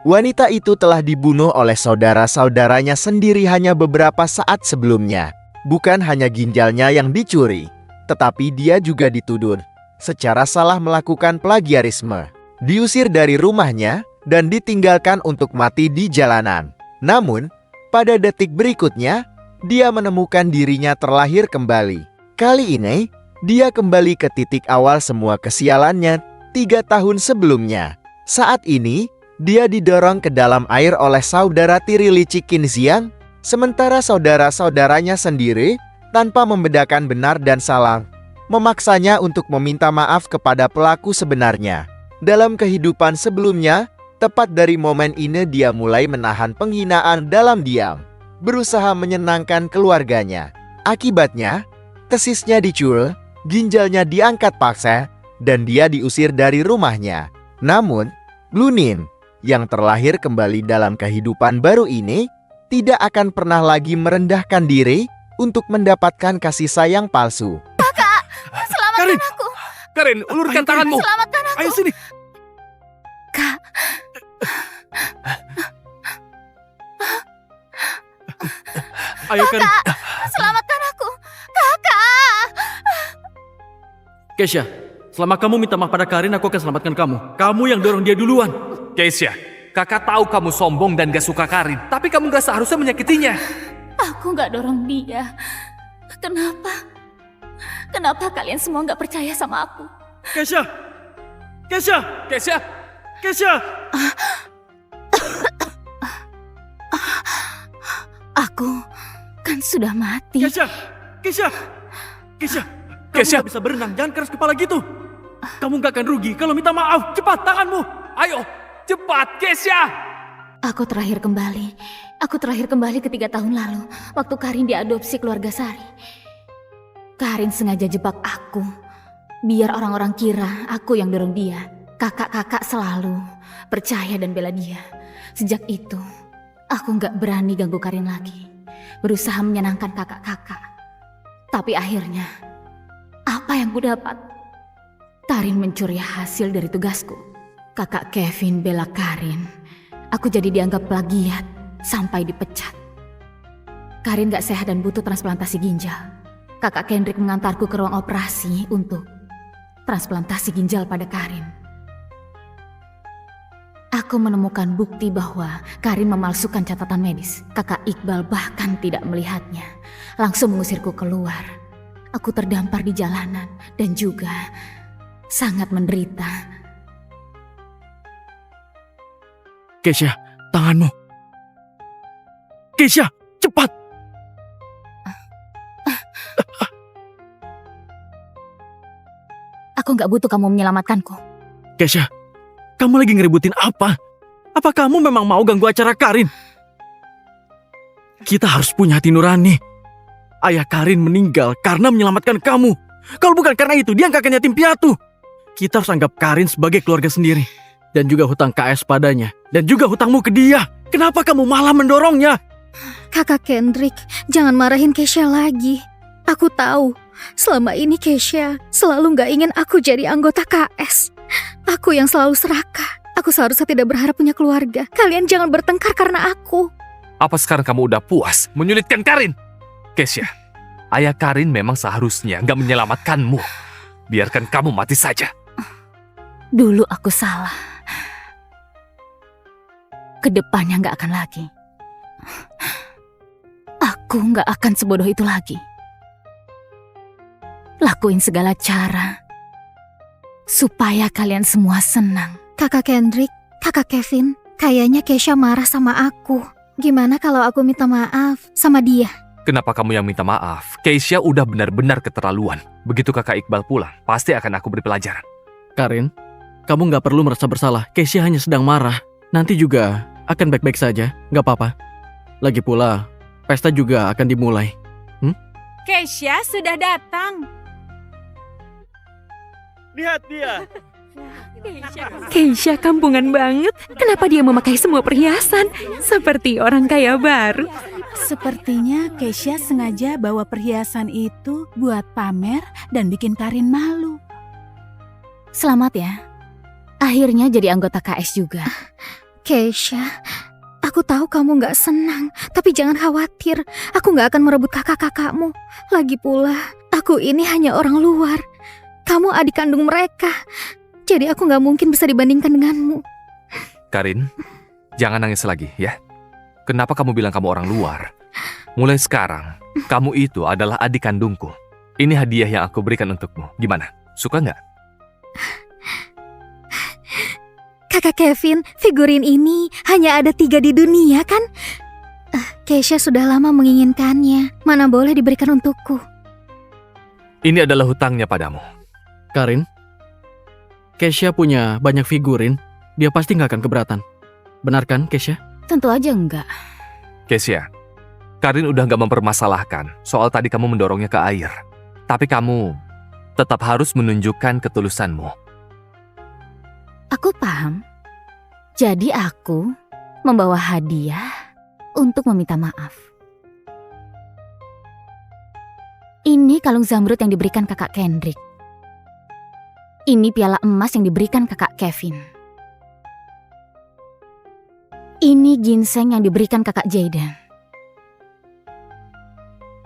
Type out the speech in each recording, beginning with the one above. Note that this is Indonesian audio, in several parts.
Wanita itu telah dibunuh oleh saudara-saudaranya sendiri hanya beberapa saat sebelumnya. Bukan hanya ginjalnya yang dicuri, tetapi dia juga dituduh secara salah melakukan plagiarisme. Diusir dari rumahnya dan ditinggalkan untuk mati di jalanan. Namun, pada detik berikutnya, dia menemukan dirinya terlahir kembali. Kali ini, dia kembali ke titik awal semua kesialannya 3 tahun sebelumnya. Saat ini, dia didorong ke dalam air oleh saudara tiri Li Qinxiang, sementara saudara-saudaranya sendiri, tanpa membedakan benar dan salah, memaksanya untuk meminta maaf kepada pelaku sebenarnya. Dalam kehidupan sebelumnya, tepat dari momen ini dia mulai menahan penghinaan dalam diam, berusaha menyenangkan keluarganya. Akibatnya, tesisnya dicuri, ginjalnya diangkat paksa, dan dia diusir dari rumahnya. Namun, Lunin yang terlahir kembali dalam kehidupan baru ini tidak akan pernah lagi merendahkan diri untuk mendapatkan kasih sayang palsu. Kakak, selamatkan Karin! aku. Karin, ulurkan tanganmu. Selamatkan aku. Ayo sini. Kak, Ayo Karin. selamatkan aku. Kakak. Keisha, selama kamu minta maaf pada Karin, aku akan selamatkan kamu. Kamu yang dorong dia duluan. Keisha, kakak tahu kamu sombong dan gak suka Karin, tapi kamu gak seharusnya menyakitinya. Aku gak dorong dia. Kenapa? Kenapa kalian semua gak percaya sama aku? Keisha! Keisha! Keisha, Keisha! Aku kan sudah mati. Keisha! Keisha! Keisha! Kamu Keisha. gak bisa berenang, jangan keras kepala gitu. Kamu gak akan rugi kalau minta maaf. Cepat, tanganmu! ayo, cepat Keisha. Aku terakhir kembali ke 3 tahun lalu, waktu Karin diadopsi keluarga Sari. Karin sengaja jebak aku, biar orang-orang kira aku yang dorong dia. Kakak-kakak selalu percaya dan bela dia. Sejak itu, aku gak berani ganggu Karin lagi, berusaha menyenangkan kakak-kakak. Tapi akhirnya, apa yang ku dapat? Karin mencuri hasil dari tugasku. Kakak Kevin bela Karin. Aku jadi dianggap plagiat sampai dipecat. Karin gak sehat dan butuh transplantasi ginjal. Kakak Kendrick mengantarku ke ruang operasi untuk transplantasi ginjal pada Karin. Aku menemukan bukti bahwa Karin memalsukan catatan medis. Kakak Iqbal bahkan tidak melihatnya. Langsung mengusirku keluar. Aku terdampar di jalanan dan juga sangat menderita. Keisha, tanganmu! Keisha, cepat! Aku gak butuh kamu menyelamatkanku. Keisha, kamu lagi ngeributin apa? Apa kamu memang mau ganggu acara Karin? Kita harus punya hati nurani. Ayah Karin meninggal karena menyelamatkan kamu. Kalau bukan karena itu, dia gak akan yatim piatu. Kita harus anggap Karin sebagai keluarga sendiri. Dan juga hutang KS padanya. Dan juga hutangmu ke dia. Kenapa kamu malah mendorongnya? Kakak Kendrick, jangan marahin Keisha lagi. Aku tahu, selama ini Keisha selalu gak ingin aku jadi anggota KS. Aku yang selalu serakah. Aku seharusnya tidak berharap punya keluarga. Kalian jangan bertengkar karena aku. Apa sekarang kamu udah puas menyulitkan Karin? Keisha, ayah Karin memang seharusnya gak menyelamatkanmu. Biarkan kamu mati saja. Dulu aku salah. Kedepannya gak akan lagi. Aku gak akan sebodoh itu lagi. Lakuin segala cara supaya kalian semua senang. Kakak Kendrick, Kakak Kevin, kayaknya Keisha marah sama aku. Gimana kalau aku minta maaf sama dia? Kenapa kamu yang minta maaf? Keisha udah benar-benar keterlaluan. Begitu kakak Iqbal pulang, pasti akan aku beri pelajaran. Karin, kamu gak perlu merasa bersalah. Keisha hanya sedang marah. Nanti juga akan baik-baik saja, gak apa-apa. Lagi pula, pesta juga akan dimulai. Keisha sudah datang. Lihat dia. Keisha kampungan banget. Kenapa dia memakai semua perhiasan? Seperti orang kaya baru. Sepertinya Keisha sengaja bawa perhiasan itu buat pamer dan bikin Karin malu. Selamat ya. Akhirnya jadi anggota KS juga. Keisha, aku tahu kamu gak senang, tapi jangan khawatir. Aku gak akan merebut kakak-kakakmu. Lagi pula, aku ini hanya orang luar. Kamu adik kandung mereka. Jadi aku gak mungkin bisa dibandingkan denganmu. Karin, jangan nangis lagi ya. Kenapa kamu bilang kamu orang luar? Mulai sekarang, kamu itu adalah adik kandungku. Ini hadiah yang aku berikan untukmu. Gimana? Suka nggak? Kakak Kevin, figurin ini hanya ada 3 di dunia kan? Keisha sudah lama menginginkannya. Mana boleh diberikan untukku. Ini adalah hutangnya padamu. Karin, Keisha punya banyak figurin. Dia pasti nggak akan keberatan. Benar kan, Keisha? Tentu aja enggak. Kesia, Karin udah nggak mempermasalahkan soal tadi kamu mendorongnya ke air. Tapi kamu tetap harus menunjukkan ketulusanmu. Aku paham. Jadi aku membawa hadiah untuk meminta maaf. Ini kalung zamrud yang diberikan kakak Kendrick. Ini piala emas yang diberikan kakak Kevin. Ini ginseng yang diberikan kakak Jaden.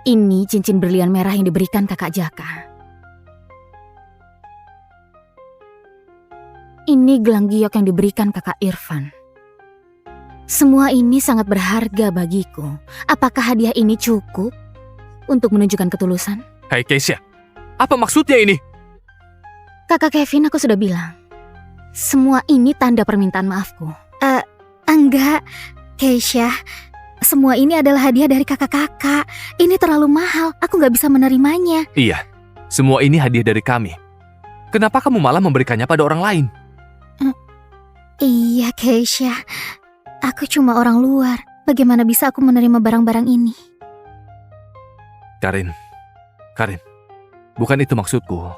Ini cincin berlian merah yang diberikan kakak Jaka. Ini gelang giok yang diberikan kakak Irfan. Semua ini sangat berharga bagiku. Apakah hadiah ini cukup untuk menunjukkan ketulusan? Hai Kesia, apa maksudnya ini? Kakak Kevin, aku sudah bilang. Semua ini tanda permintaan maafku. Enggak, Keisha. Semua ini adalah hadiah dari kakak-kakak. Ini terlalu mahal, aku gak bisa menerimanya. Iya, semua ini hadiah dari kami. Kenapa kamu malah memberikannya pada orang lain? Iya, Keisha. Aku cuma orang luar. Bagaimana bisa aku menerima barang-barang ini? Karin, bukan itu maksudku.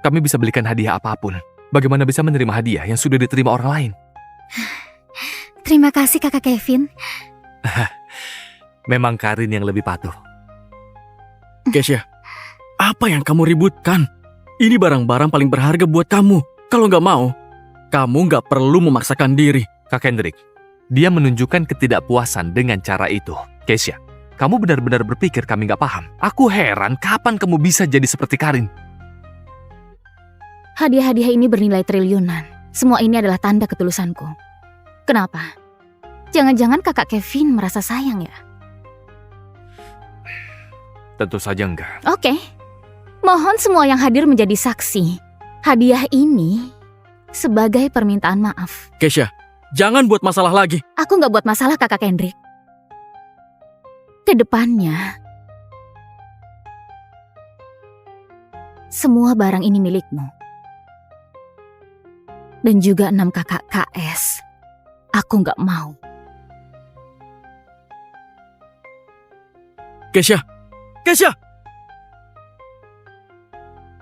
Kami bisa belikan hadiah apapun. Bagaimana bisa menerima hadiah yang sudah diterima orang lain? Terima kasih kakak Kevin. Memang Karin yang lebih patuh. Keisha, apa yang kamu ributkan? Ini barang-barang paling berharga buat kamu. Kalau nggak mau, kamu nggak perlu memaksakan diri. Kak Kendrick, dia menunjukkan ketidakpuasan dengan cara itu. Keisha, kamu benar-benar berpikir kami nggak paham? Aku heran kapan kamu bisa jadi seperti Karin. Hadiah-hadiah ini bernilai triliunan. Semua ini adalah tanda ketulusanku. Kenapa? Jangan-jangan kakak Kevin merasa sayang ya? Tentu saja enggak. Oke. Mohon semua yang hadir menjadi saksi. Hadiah ini sebagai permintaan maaf. Keisha, jangan buat masalah lagi. Aku nggak buat masalah kakak Kendrick. Kedepannya, semua barang ini milikmu. Dan juga 6 kakak KS. Aku nggak mau. Keisha,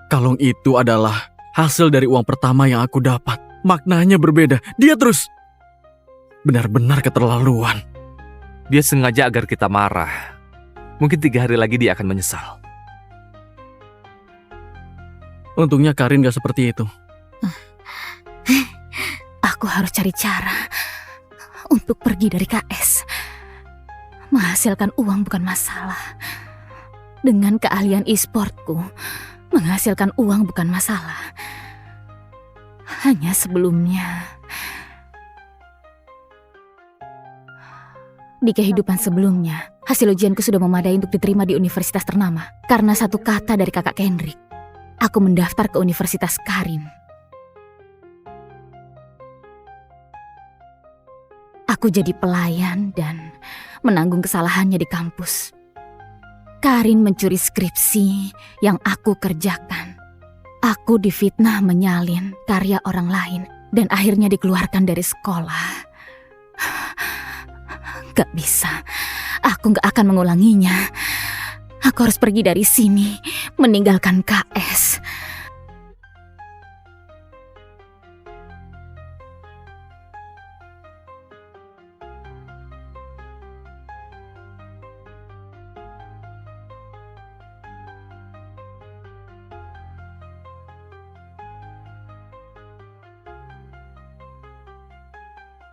kalung itu adalah hasil dari uang pertama yang aku dapat. Maknanya berbeda. Dia terus benar-benar keterlaluan. Dia sengaja agar kita marah. Mungkin 3 hari lagi dia akan menyesal. Untungnya Karin gak seperti itu. Aku harus cari cara untuk pergi dari KS. Menghasilkan uang bukan masalah. Dengan keahlian e-sportku, menghasilkan uang bukan masalah. Hanya sebelumnya, di kehidupan sebelumnya, hasil ujianku sudah memadai untuk diterima di universitas ternama. Karena satu kata dari kakak Kendrick, aku mendaftar ke Universitas Karin. Aku jadi pelayan dan menanggung kesalahannya di kampus. Karin mencuri skripsi yang aku kerjakan. Aku difitnah menyalin karya orang lain dan akhirnya dikeluarkan dari sekolah. Gak bisa, aku gak akan mengulanginya. Aku harus pergi dari sini, meninggalkan KS.